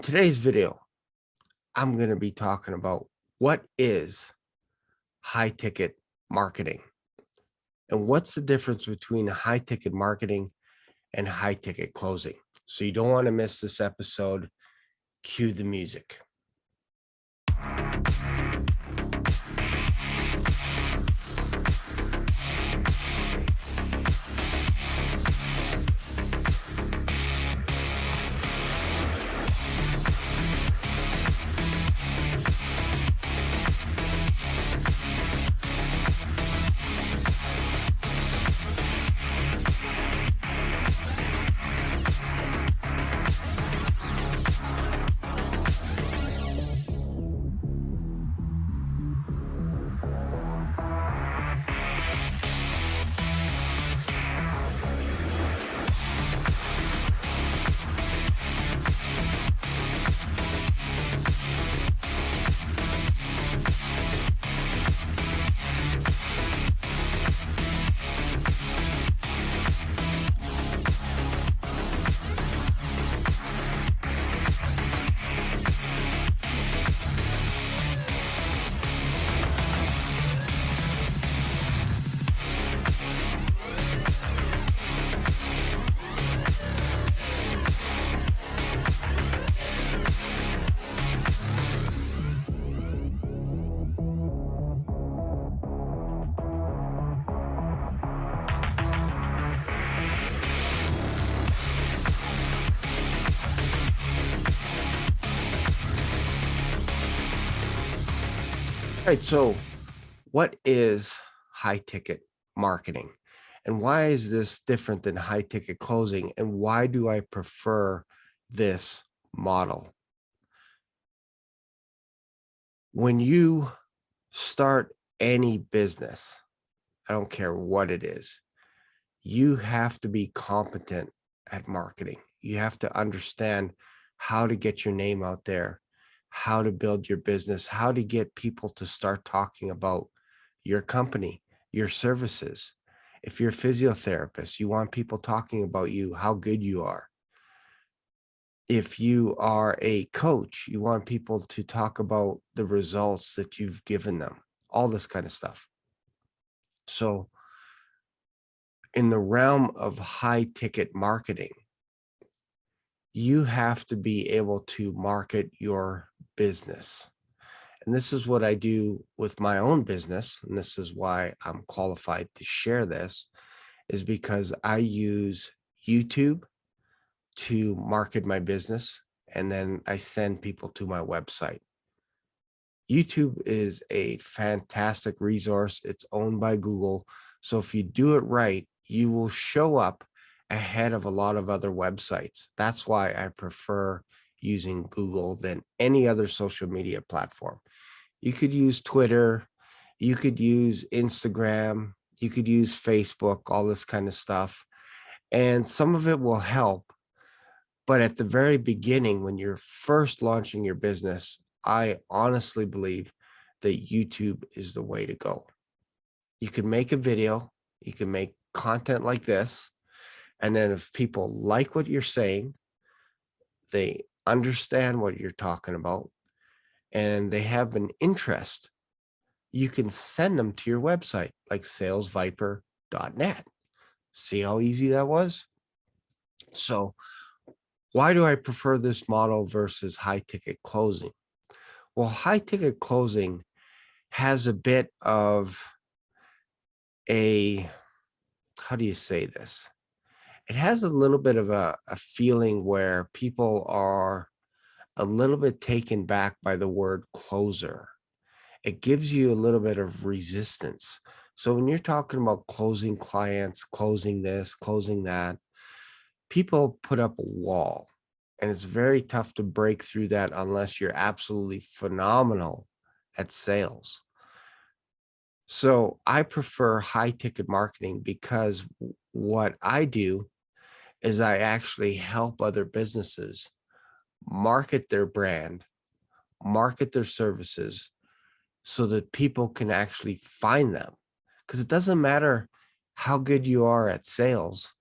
today's video, I'm going to be talking about what is high ticket marketing and what's the difference between high ticket marketing and high ticket closing. So you don't want to miss this episode. Cue the music. All right, so what is high ticket marketing and why is this different than high ticket closing, and why do I prefer this model? When you start any business, I don't care what it is, you have to be competent at marketing. You have to understand how to get your name out there, how to build your business, how to get people to start talking about your company, your services. If you're a physiotherapist, you want people talking about you, how good you are. If you are a coach, you want people to talk about the results that you've given them, all this kind of stuff. So in the realm of high ticket marketing, you have to be able to market your business. And this is what I do with my own business. And this is why I'm qualified to share this, is because I use YouTube to market my business. And then I send people to my website. YouTube is a fantastic resource. It's owned by Google. So if you do it right, you will show up ahead of a lot of other websites. That's why I prefer using Google than any other social media platform. You could use Twitter, you could use Instagram, you could use Facebook, all this kind of stuff. And some of it will help. But at the very beginning, when you're first launching your business, I honestly believe that YouTube is the way to go. You can make a video, you can make content like this. And then if people like what you're saying, they understand what you're talking about, and they have an interest, you can send them to your website like salesviper.net. See how easy that was? So why do I prefer this model versus high ticket closing? Well, high ticket closing has a bit of a, how do you say this? It has a little bit of a feeling where people are a little bit taken back by the word closer. It gives you a little bit of resistance. So when you're talking about closing clients, closing this, closing that, people put up a wall, and it's very tough to break through that unless you're absolutely phenomenal at sales. So I prefer high ticket marketing because what I do is I actually help other businesses market their brand, market their services so that people can actually find them. Because it doesn't matter how good you are at sales.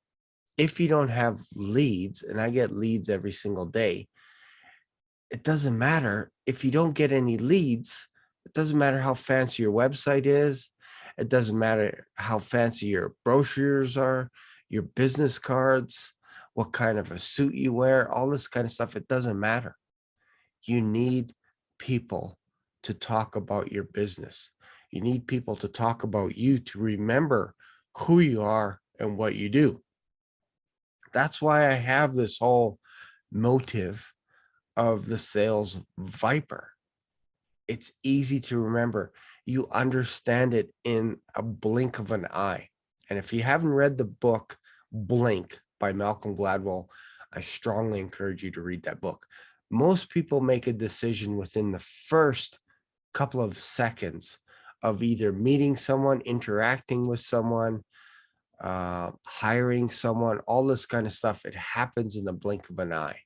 If you don't have leads, and I get leads every single day, it doesn't matter if you don't get any leads. It doesn't matter how fancy your website is. It doesn't matter how fancy your brochures are, your business cards, what kind of a suit you wear, all this kind of stuff. It doesn't matter. You need people to talk about your business. You need people to talk about you, to remember who you are and what you do. That's why I have this whole motive of the sales viper. It's easy to remember. You understand it in a blink of an eye. And if you haven't read the book Blink by Malcolm Gladwell, I strongly encourage you to read that book. Most people make a decision within the first couple of seconds of either meeting someone, interacting with someone, hiring someone, all this kind of stuff. It happens in the blink of an eye.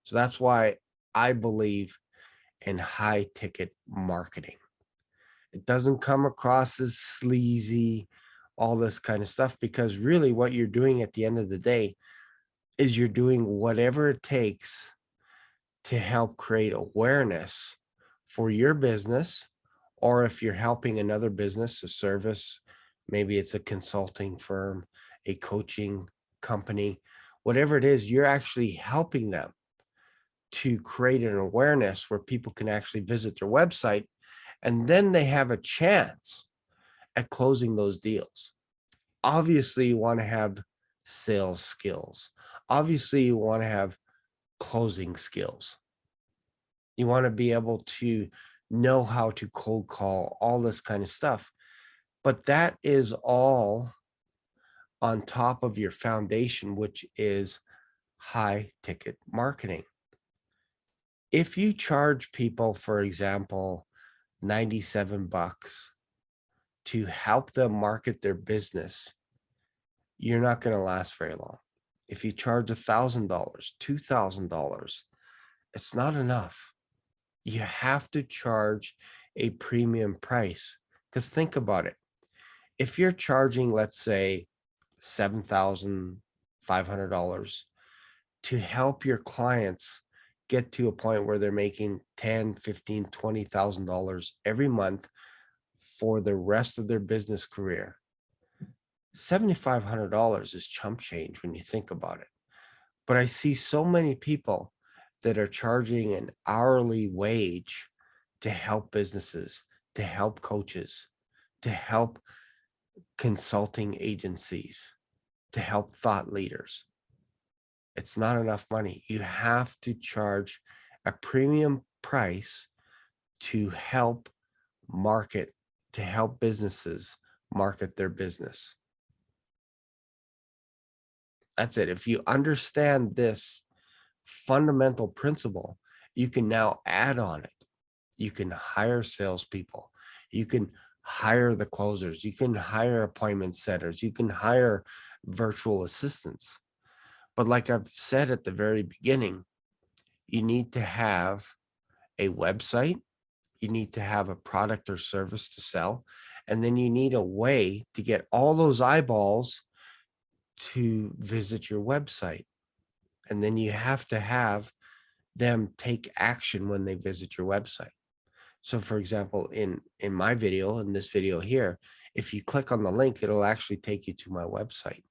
So that's why I believe in high ticket marketing. It doesn't come across as sleazy, all this kind of stuff, because really what you're doing at the end of the day is you're doing whatever it takes to help create awareness for your business. Or if you're helping another business, a service, maybe it's a consulting firm, a coaching company, whatever it is, you're actually helping them to create an awareness where people can actually visit their website, and then they have a chance at closing those deals. Obviously, you want to have sales skills. Obviously, you want to have closing skills. You want to be able to know how to cold call, all this kind of stuff. But that is all on top of your foundation, which is high ticket marketing. If you charge people, for example, 97 bucks to help them market their business, you're not going to last very long. If you charge $1,000, $2,000, it's not enough. You have to charge a premium price, because think about it. If you're charging, let's say, $7,500 to help your clients get to a point where they're making $10,000, $15,000, $20,000 every month for the rest of their business career, $7,500 is chump change when you think about it. But I see so many people that are charging an hourly wage to help businesses, to help coaches, to help consulting agencies, to help thought leaders. It's not enough money. You have to charge a premium price to help market, to help businesses market their business. That's it. If you understand this fundamental principle, you can now add on it. You can hire salespeople. You can hire the closers. You can hire appointment setters. You can hire virtual assistants. But like I've said at the very beginning, you need to have a website. You need to have a product or service to sell. And then you need a way to get all those eyeballs to visit your website. And then you have to have them take action when they visit your website. So for example, in my video, in this video here, if you click on the link, it'll actually take you to my website.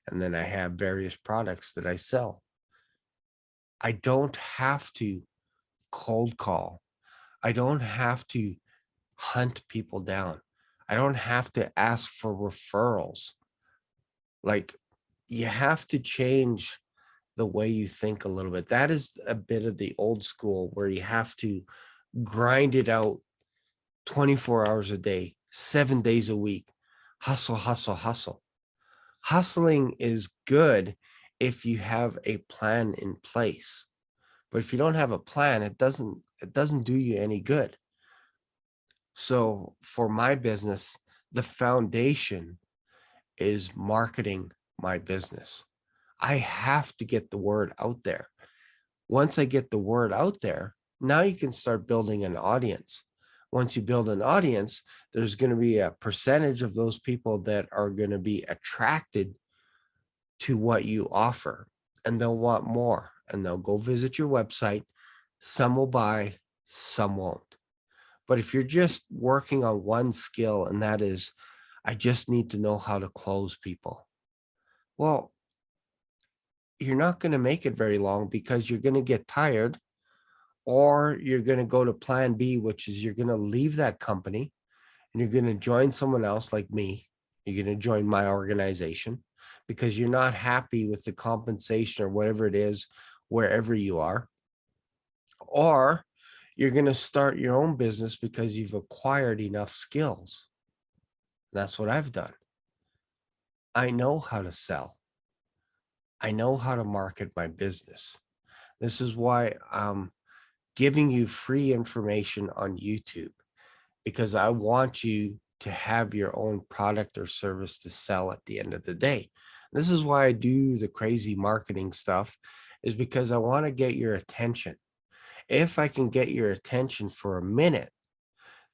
And then I have various products that I sell. I don't have to cold call. I don't have to hunt people down. I don't have to ask for referrals. Like, you have to change the way you think a little bit. That is a bit of the old school where you have to grind it out 24 hours a day, 7 days a week. Hustle, hustle, hustle. Hustling is good if you have a plan in place. But if you don't have a plan, it doesn't do you any good. So for my business, the foundation is marketing my business. I have to get the word out there. Once I get the word out there, now you can start building an audience. Once you build an audience, there's going to be a percentage of those people that are going to be attracted to what you offer. and they'll want more, and they'll go visit your website. Some will buy, some won't. But if you're just working on one skill, and that is, I just need to know how to close people. Well, you're not going to make it very long, because you're going to get tired, or you're going to go to plan B, which is you're going to leave that company and you're going to join someone else like me. You're going to join my organization because you're not happy with the compensation or whatever it is, wherever you are. Or you're going to start your own business because you've acquired enough skills. That's what I've done. I know how to sell. I know how to market my business. This is why I'm giving you free information on YouTube, because I want you to have your own product or service to sell at the end of the day. This is why I do the crazy marketing stuff, is because I want to get your attention. If I can get your attention for a minute,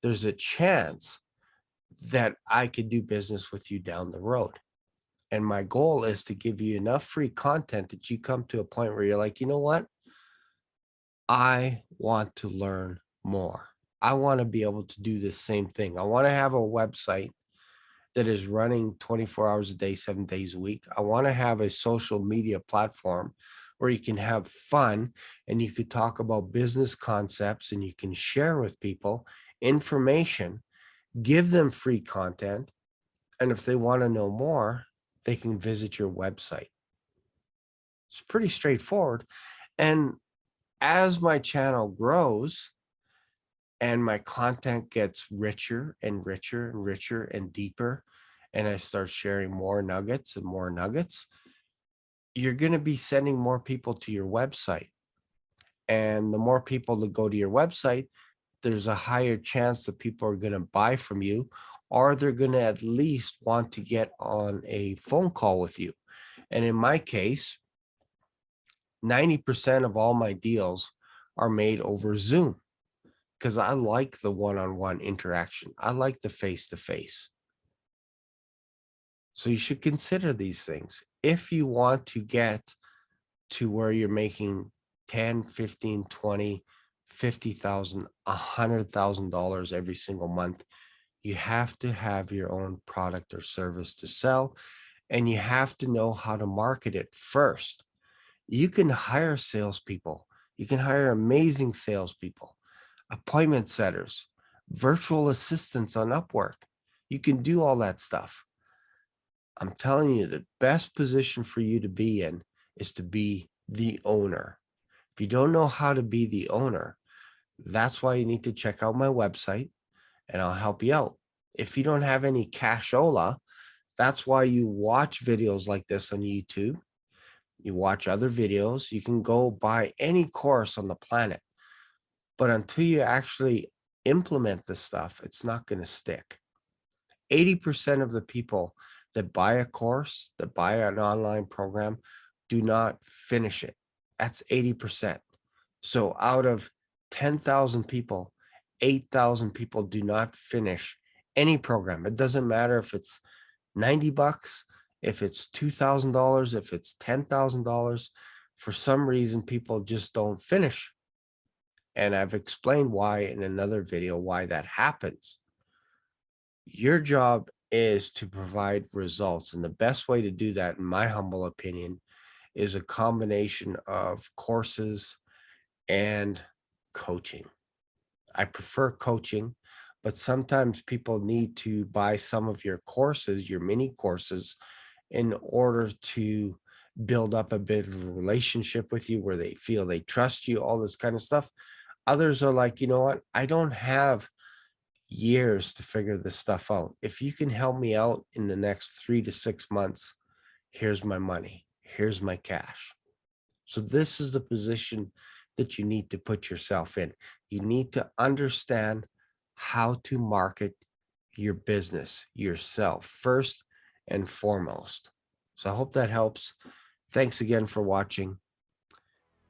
there's a chance that I could do business with you down the road. And my goal is to give you enough free content that you come to a point where you're like, you know what? I want to learn more. I want to be able to do the same thing. I want to have a website that is running 24 hours a day, 7 days a week. I want to have a social media platform where you can have fun and you could talk about business concepts, and you can share with people information, give them free content. And if they want to know more, they can visit your website. It's pretty straightforward. And as my channel grows and my content gets richer and richer and richer and deeper, and I start sharing more nuggets and more nuggets, you're going to be sending more people to your website. And the more people that go to your website, there's a higher chance that people are going to buy from you, or they're going to at least want to get on a phone call with you. And in my case, 90% of all my deals are made over Zoom, because I like the one-on-one interaction. I like the face-to-face. So you should consider these things. If you want to get to where you're making 10, 15, 20, 50,000, $100,000 every single month, you have to have your own product or service to sell, and you have to know how to market it first. You can hire salespeople. You can hire amazing salespeople, appointment setters, virtual assistants on Upwork. You can do all that stuff. I'm telling you, the best position for you to be in is to be the owner. If you don't know how to be the owner, that's why you need to check out my website, and I'll help you out. If you don't have any cashola, that's why you watch videos like this on YouTube. You watch other videos. You can go buy any course on the planet. But until you actually implement this stuff, it's not going to stick. 80% of the people that buy a course, that buy an online program, do not finish it. That's 80%. So out of 10,000 people, 8,000 people do not finish any program. It doesn't matter if it's $90, if it's $2,000, if it's $10,000. For some reason, people just don't finish. And I've explained why in another video, why that happens. Your job is to provide results. And the best way to do that, in my humble opinion, is a combination of courses and coaching. I prefer coaching, but sometimes people need to buy some of your courses, your mini courses, in order to build up a bit of a relationship with you where they feel they trust you, all this kind of stuff. Others are like, you know what? I don't have years to figure this stuff out. If you can help me out in the next 3 to 6 months, here's my money. Here's my cash. So this is the position that you need to put yourself in. You need to understand how to market your business yourself first and foremost. So I hope that helps. Thanks again for watching,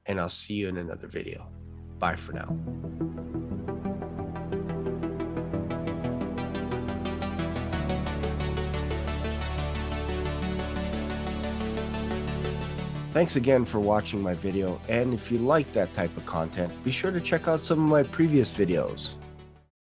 and I'll see you in another video. Bye for now. Thanks again for watching my video, and if you like that type of content, be sure to check out some of my previous videos.